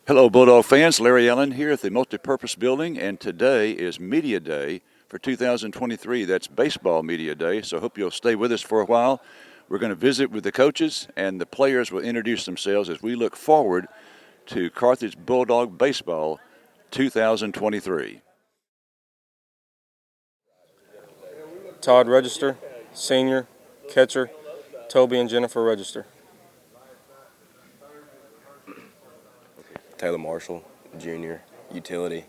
Hello, Bulldog fans. Larry Allen here at the Multipurpose Building, and today is Media Day for 2023. That's Baseball Media Day, so I hope you'll stay with us for a while. We're going to visit with the coaches, and the players will introduce themselves as we look forward to Carthage Bulldog Baseball 2023. Todd Register, senior, catcher. Toby and Jennifer Register. Taylor Marshall, junior, utility.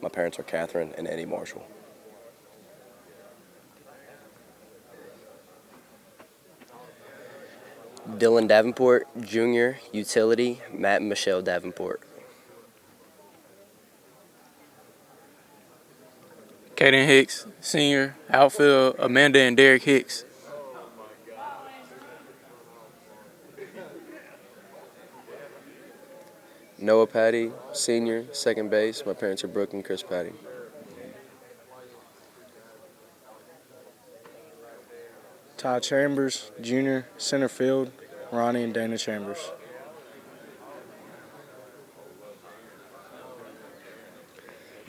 My parents are Catherine and Eddie Marshall. Dylan Davenport, junior, utility. Matt and Michelle Davenport. Caden Hicks, senior, outfield. Amanda and Derek Hicks. Noah Patty, senior, second base. My parents are Brooke and Chris Patty. Ty Chambers, junior, center field. Ronnie and Dana Chambers.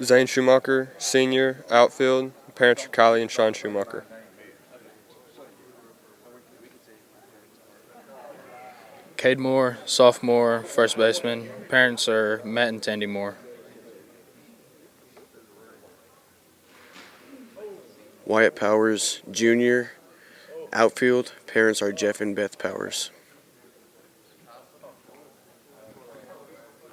Zane Schumacher, senior, outfield. My parents are Kylie and Sean Schumacher. Cade Moore, sophomore, first baseman. Parents are Matt and Tandy Moore. Wyatt Powers, junior, outfield. Parents are Jeff and Beth Powers.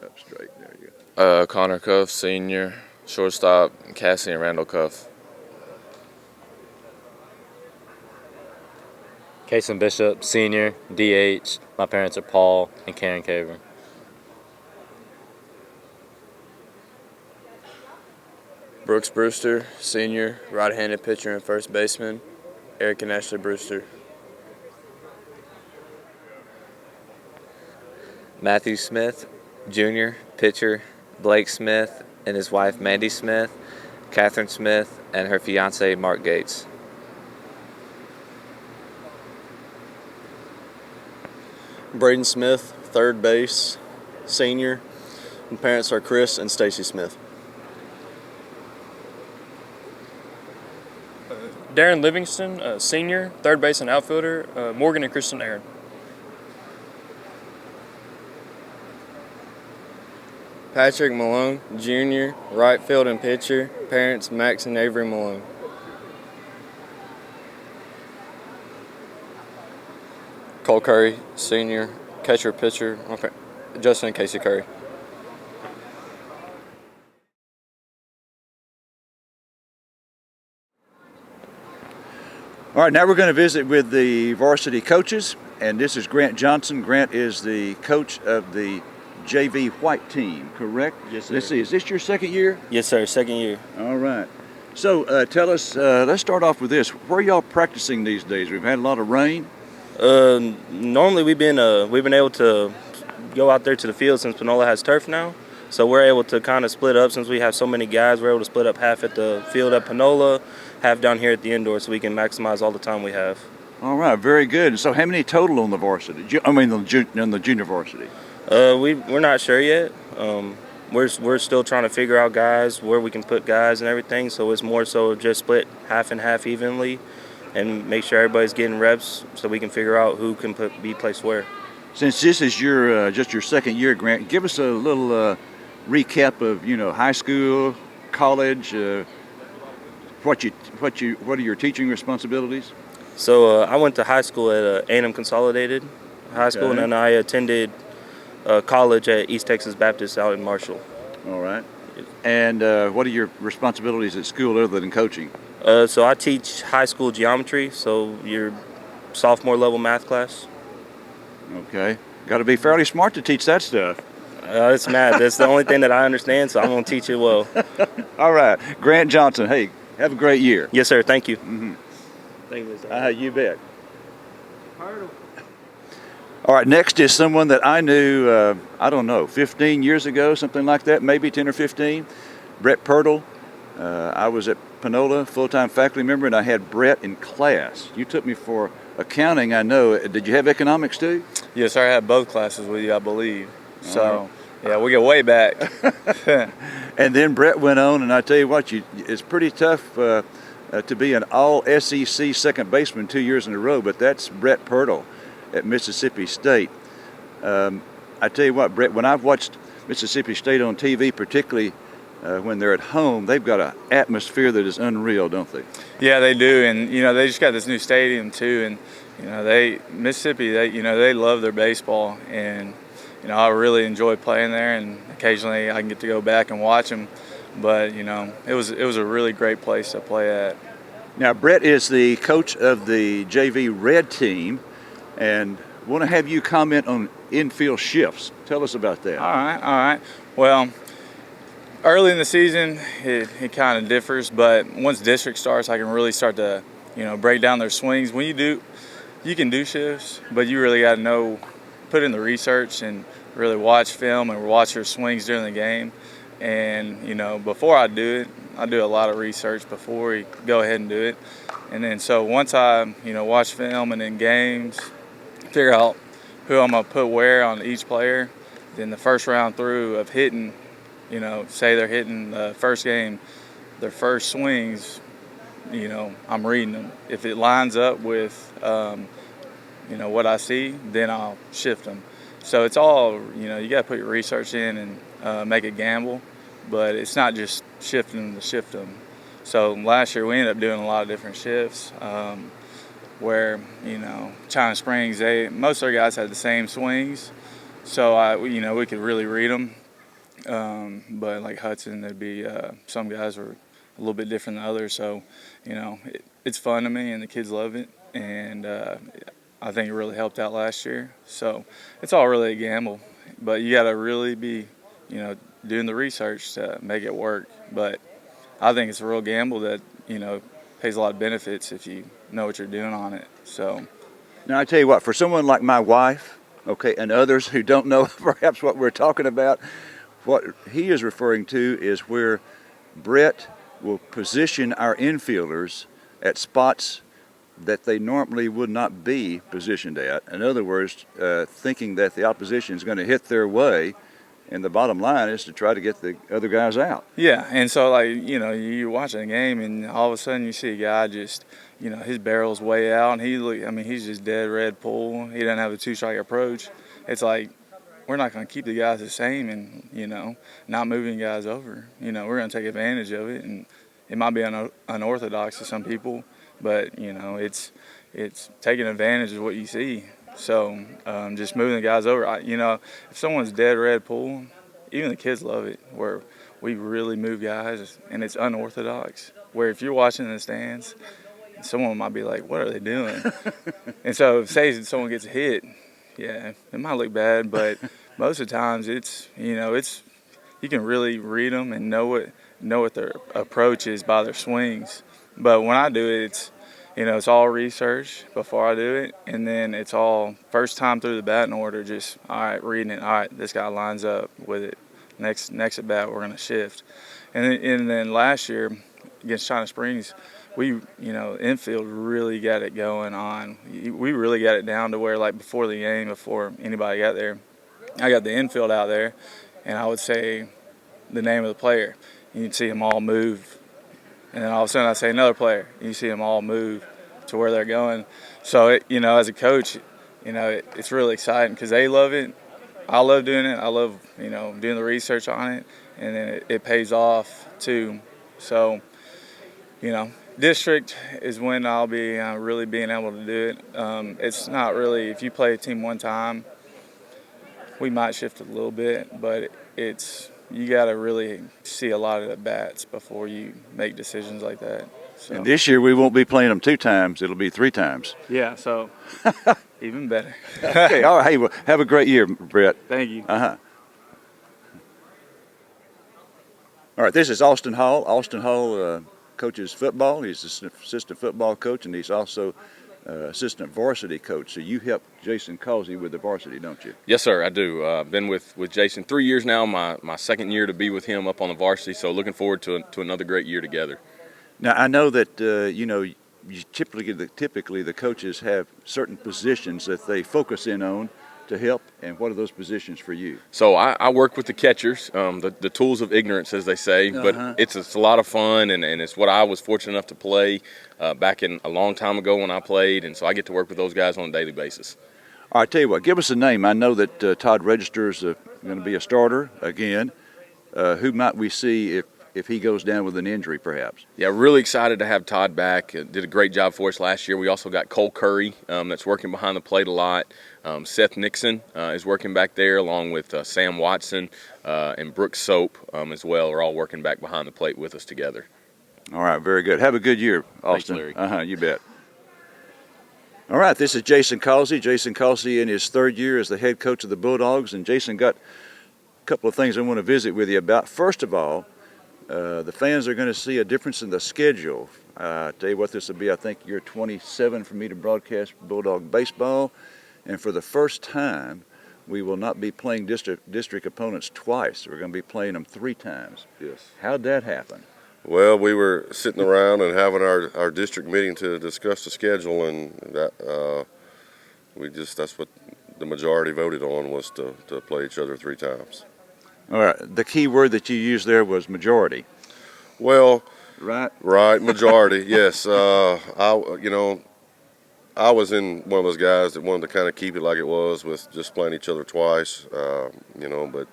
Up straight, there you go. Connor Cuff, senior, shortstop. Cassie and Randall Cuff. Kason Bishop, senior, DH. My parents are Paul and Karen Caver. Brooks Brewster, senior, right-handed pitcher and first baseman. Eric and Ashley Brewster. Matthew Smith, junior, pitcher. Blake Smith and his wife Mandy Smith. Catherine Smith and her fiance Mark Gates. Braden Smith, third base, senior. My parents are Chris and Stacy Smith. Darren Livingston, senior, third base and outfielder. Morgan and Kristen Aaron. Patrick Malone, junior, right field and pitcher. Parents Max and Avery Malone. Cole Curry, senior, catcher, pitcher. Justin and Casey Curry. All right, now we're going to visit with the varsity coaches, and this is Grant Johnson. Grant is the coach of the JV White team, correct? Yes, sir. Let's see, is this your second year? Yes, sir, second year. All right. So tell us, let's start off with this. Where are y'all practicing these days? We've had a lot of rain. Normally we've been able to go out there to the field since Panola has turf now. So we're able to kind of split up since we have so many guys. We're able to split up half at the field at Panola, half down here at the indoor, so we can maximize all the time we have. All right, very good. So how many total on the varsity? On the junior varsity? We're not sure yet. We're still trying to figure out guys, where we can put guys and everything. So it's more so just split half and half evenly, and make sure everybody's getting reps so we can figure out who can be placed where. Since this is your just your second year, Grant, give us a little recap of high school, college. What are your teaching responsibilities? So I went to high school at A&M Consolidated High School, and then I attended college at East Texas Baptist out in Marshall. All right. And what are your responsibilities at school other than coaching? So I teach high school geometry, so your sophomore level math class. Okay. Got to be fairly smart to teach that stuff. It's math. That's the only thing that I understand, so I'm going to teach it well. All right. Grant Johnson, hey, have a great year. Yes, sir. Thank you. Mm-hmm. Thank you. You bet. All right, next is someone that I knew, 15 years ago, something like that, maybe 10 or 15. Brett Pirtle. I was at Panola, full-time faculty member, and I had Brett in class. You took me for accounting, I know. Did you have economics too? Yes, sir. I had both classes with you, I believe. So Yeah, we go way back. And then Brett went on, and I tell you what, it's pretty tough to be an all-SEC second baseman 2 years in a row, but that's Brett Pirtle at Mississippi State. I tell you what, Brett, when I've watched Mississippi State on TV, particularly when they're at home, they've got an atmosphere that is unreal, don't they? Yeah, they do, and they just got this new stadium too, and Mississippi, they love their baseball, and I really enjoy playing there, and occasionally I can get to go back and watch them, but it was a really great place to play at. Now, Brett is the coach of the JV Red team, and want to have you comment on infield shifts. Tell us about that. All right. Well, early in the season, it kind of differs, but once district starts, I can really start to, break down their swings. When you can do shifts, but you really got to put in the research and really watch film and watch their swings during the game. And, before I do it, I do a lot of research before we go ahead and do it. And then so once I, watch film and in games, figure out who I'm going to put where on each player, then the first round through of hitting, say they're hitting the first game, their first swings, I'm reading them. If it lines up with, what I see, then I'll shift them. So it's all, you got to put your research in and make a gamble, but it's not just shifting them to shift them. So last year we ended up doing a lot of different shifts where, China Springs, most of their guys had the same swings. So, we could really read them. But like Hudson, there'd be some guys were a little bit different than others. So, it's fun to me and the kids love it. And I think it really helped out last year. So it's all really a gamble. But you got to really be, doing the research to make it work. But I think it's a real gamble that, pays a lot of benefits if you know what you're doing on it. So now I tell you what, for someone like my wife, okay, and others who don't know perhaps what we're talking about, what he is referring to is where Brett will position our infielders at spots that they normally would not be positioned at. In other words, thinking that the opposition is going to hit their way, and the bottom line is to try to get the other guys out. Yeah, and so you're watching a game, and all of a sudden you see a guy just, his barrel's way out, and he's just dead red pull. He doesn't have a two-strike approach. It's like, we're not going to keep the guys the same and, not moving guys over. We're going to take advantage of it, and it might be unorthodox to some people, but, it's taking advantage of what you see. So just moving the guys over, if someone's dead red pull, even the kids love it, where we really move guys, and it's unorthodox, where if you're watching in the stands, someone might be like, what are they doing? And so say someone gets hit, yeah, it might look bad, but most of the times it's you can really read them and know what their approach is by their swings. But when I do it, it's all research before I do it, and then it's all first time through the batting order, just, all right, reading it, all right, this guy lines up with it. Next at bat, we're going to shift. And then last year against China Springs, we, infield really got it going on. We really got it down to where, like, before the game, before anybody got there, I got the infield out there, and I would say the name of the player. You'd see them all move. And then all of a sudden I say another player. You see them all move to where they're going. So, as a coach, it's really exciting because they love it. I love doing it. I love, doing the research on it. And then it pays off, too. So, district is when I'll be really being able to do it. It's not really, if you play a team one time, we might shift a little bit, but you got to really see a lot of the bats before you make decisions like that. So. And this year we won't be playing them 2 times; it'll be 3 times. Yeah, so even better. Okay, all right. Hey, well, have a great year, Brett. Thank you. All right, this is Austin Hall. Austin Hall coaches football. He's assistant football coach, and he's also assistant varsity coach. So you help Jason Causey with the varsity, don't you? Yes, sir, I do. Been with Jason 3 years now, my second year to be with him up on the varsity, so looking forward to another great year together. Now, I know that, typically the coaches have certain positions that they focus in on to help, and what are those positions for you? So I work with the catchers, the tools of ignorance, as they say, but it's a lot of fun, and it's what I was fortunate enough to play back in a long time ago when I played, and so I get to work with those guys on a daily basis. All right, tell you what, give us a name. I know that Todd Register is going to be a starter again. Who might we see if he goes down with an injury, perhaps? Yeah, really excited to have Todd back. Did a great job for us last year. We also got Cole Curry that's working behind the plate a lot. Seth Nixon is working back there, along with Sam Watson and Brooks Soap as well, are all working back behind the plate with us together. All right, very good. Have a good year, Austin. Thanks, Larry. You bet. All right, this is Jason Causey. Jason Causey in his third year as the head coach of the Bulldogs, and Jason got a couple of things I want to visit with you about. First of all, the fans are going to see a difference in the schedule. Tell you what, this will be, I think, year 27 for me to broadcast Bulldog baseball. And for the first time, we will not be playing district opponents twice. We're going to be playing them 3 times. Yes. How'd that happen? Well, we were sitting around and having our district meeting to discuss the schedule, and that that's what the majority voted on, was to play each other 3 times. All right. The key word that you used there was majority. Well, right, majority. Yes. I was in one of those guys that wanted to kind of keep it like it was, with just playing each other twice. But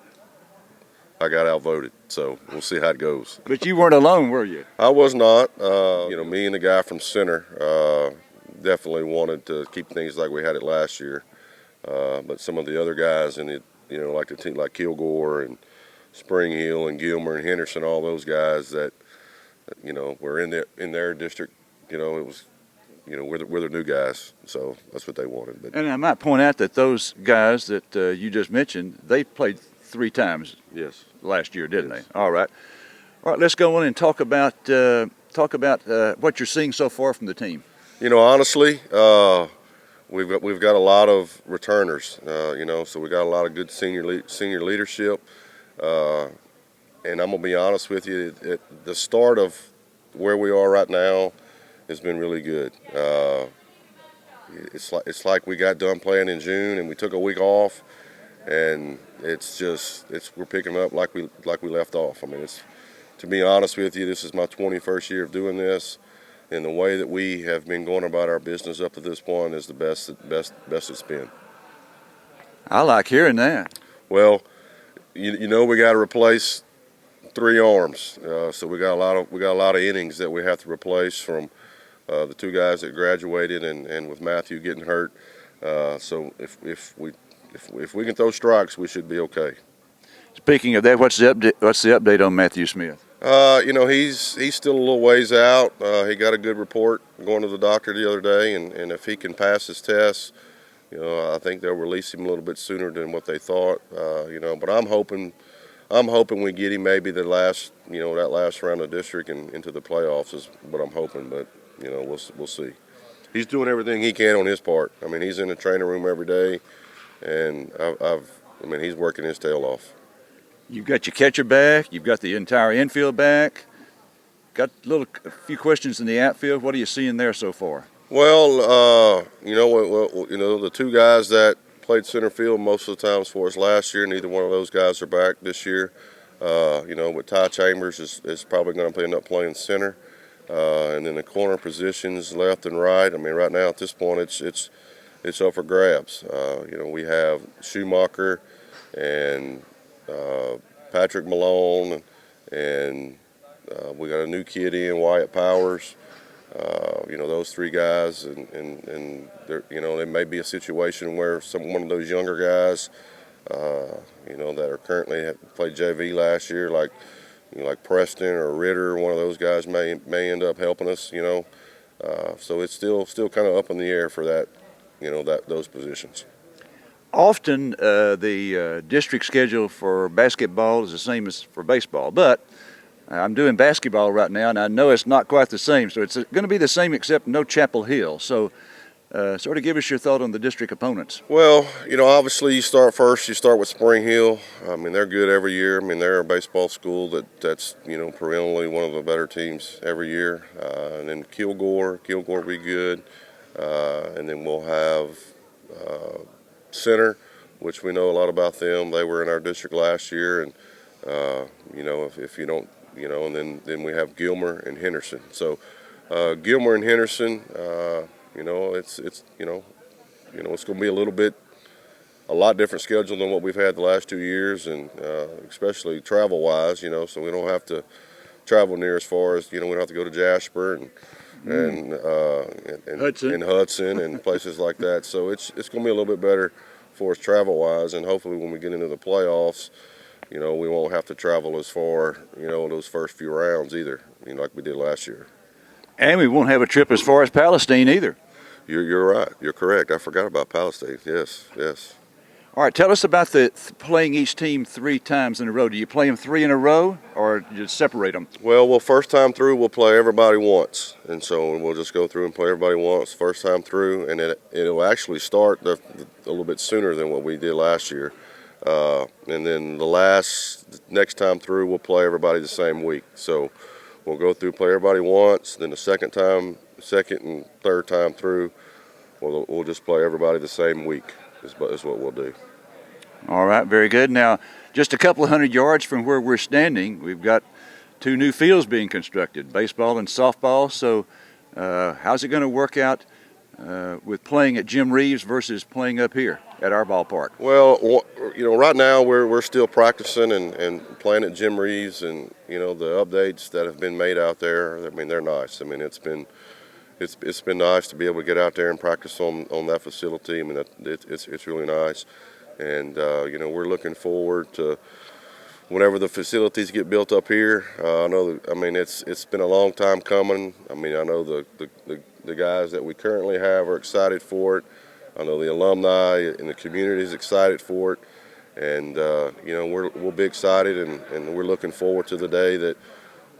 I got outvoted, so we'll see how it goes. But you weren't alone, were you? I was not. Me and the guy from center definitely wanted to keep things like we had it last year. But some of the other guys in it, like the team, like Kilgore and Spring Hill and Gilmer and Henderson, all those guys that were in their district. It was, we're the new guys, so that's what they wanted. But, and I might point out that those guys that you just mentioned, they played 3 times. Yes. Last year, didn't they? All right. Let's go on and talk about what you're seeing so far from the team. Honestly, we've got a lot of returners. So we got a lot of good senior leadership. And I'm gonna be honest with you, the start of where we are right now has been really good. It's like we got done playing in June and we took a week off, and we're picking up like we left off. I mean, to be honest with you, this is my 21st year of doing this, and the way that we have been going about our business up to this point is the best it's been. I like hearing that. Well, we got to replace 3 arms, so we got a lot of innings that we have to replace from the 2 guys that graduated, and with Matthew getting hurt. So if we can throw strikes, we should be okay. Speaking of that, what's the update on Matthew Smith? He's still a little ways out. He got a good report going to the doctor the other day, and if he can pass his tests, I think they'll release him a little bit sooner than what they thought. But I'm hoping we get him maybe that last round of district and into the playoffs is what I'm hoping. But we'll see. He's doing everything he can on his part. I mean, he's in the training room every day, and he's working his tail off. You've got your catcher back. You've got the entire infield back. Got a few questions in the outfield. What are you seeing there so far? Well, the 2 guys that played center field most of the times for us last year, neither one of those guys are back this year. But Ty Chambers is probably going to end up playing center, and then the corner positions left and right. I mean, right now at this point, it's up for grabs. We have Schumacher and Patrick Malone, and we got a new kid in, Wyatt Powers. Those 3 guys, and there may be a situation where one of those younger guys, that are currently played JV last year, like Preston or Ritter, one of those guys may end up helping us. So it's still kind of up in the air for that, those positions. Often the district schedule for basketball is the same as for baseball, but I'm doing basketball right now, and I know it's not quite the same. So it's going to be the same except no Chapel Hill. So sort of give us your thought on the district opponents. Well, obviously you start with Spring Hill. I mean, they're good every year. I mean, they're a baseball school that's perennially one of the better teams every year. And then Kilgore will be good. And then we'll have Center, which we know a lot about them. They were in our district last year, and if you don't, and then we have Gilmer and Henderson. So Gilmer and Henderson, it's going to be a lot different schedule than what we've had the last 2 years, and especially travel-wise. So we don't have to travel near as far as we don't have to go to Jasper and Hudson and places like that. So it's going to be a little bit better for us travel-wise, and hopefully when we get into the playoffs, we won't have to travel as far, those first few rounds either, like we did last year. And we won't have a trip as far as Palestine either. You're right. You're correct. I forgot about Palestine. Yes. All right, tell us about the playing each team 3 times in a row. Do you play them 3 in a row, or do you separate them? Well, first time through, we'll play everybody once. And so we'll just go through and play everybody once first time through. And it'll actually start a little bit sooner than what we did last year. And then the next time through, we'll play everybody the same week. So we'll go through, play everybody once. Then the second and third time through, we'll just play everybody the same week is what we'll do. All right, very good. Now, just a couple of 100 yards from where we're standing, we've got 2 new fields being constructed, baseball and softball. So how's it going to work out with playing at Jim Reeves versus playing up here at our ballpark? Well, right now we're still practicing and playing at Jim Reeves, and the updates that have been made out there, I mean, they're nice. I mean, it's been nice to be able to get out there and practice on that facility. I mean, it's really nice. And, we're looking forward to whenever the facilities get built up here. It's been a long time coming. I mean, I know the guys that we currently have are excited for it. I know the alumni and the community is excited for it. And, we'll be excited, and we're looking forward to the day that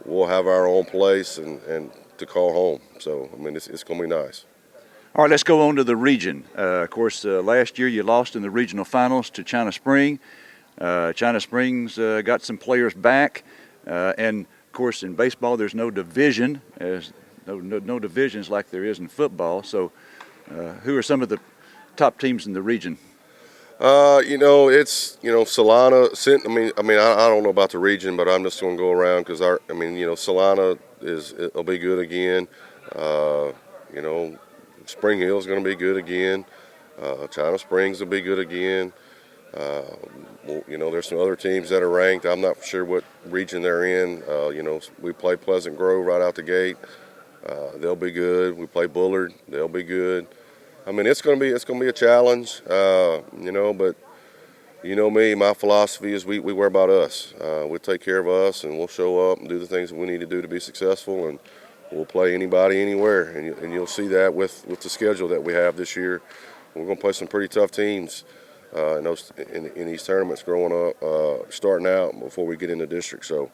we'll have our own place and to call home. So, I mean, it's going to be nice. All right, let's go on to the region. Of course, last year you lost in the regional finals to China Spring. China Springs got some players back. And, of course, in baseball there's no division, no divisions like there is in football. So who are some of the top teams in the region? It's Solana. I don't know about the region, but I'm just going to go around because Solana it'll be good again. Spring Hill is going to be good again. China Springs will be good again. There's some other teams that are ranked. I'm not sure what region they're in. We play Pleasant Grove right out the gate. They'll be good. We play Bullard. They'll be good. I mean, it's going to be a challenge. But me, my philosophy is we worry about us. We'll take care of us, and we'll show up and do the things that we need to do to be successful, and we'll play anybody anywhere. And you'll see that with the schedule that we have this year. We're going to play some pretty tough teams in these tournaments growing up, starting out before we get into district. So,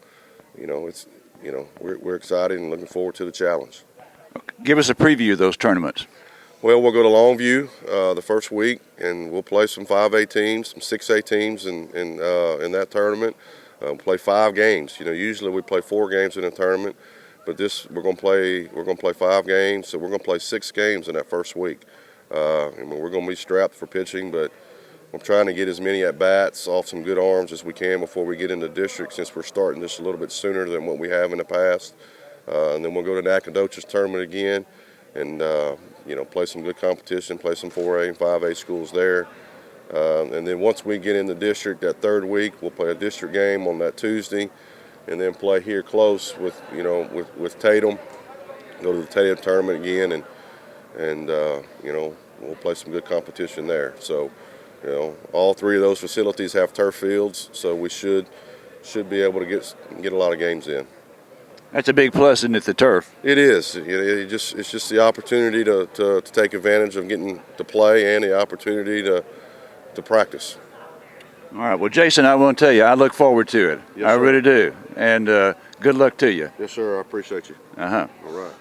we're excited and looking forward to the challenge. Give us a preview of those tournaments. Well, we'll go to Longview the first week, and we'll play some 5A teams, some 6A teams in that tournament. Play 5 games. Usually we play 4 games in a tournament, but we're going to play 5 games, so we're going to play 6 games in that first week. We're going to be strapped for pitching, but I'm trying to get as many at-bats off some good arms as we can before we get into district, since we're starting this a little bit sooner than what we have in the past. And then we'll go to Nacogdoches tournament again and, play some good competition, play some 4A and 5A schools there. And then once we get in the district that third week, we'll play a district game on that Tuesday, and then play here close with Tatum. Go to the Tatum tournament again, and we'll play some good competition there. So, all 3 of those facilities have turf fields, so we should be able to get a lot of games in. That's a big plus, isn't it, the turf? It is. It's just the opportunity to take advantage of getting to play and the opportunity to practice. All right. Well, Jason, I want to tell you, I look forward to it. Yes, I sir. really do. And good luck to you. Yes, sir. I appreciate you. Uh-huh. All right.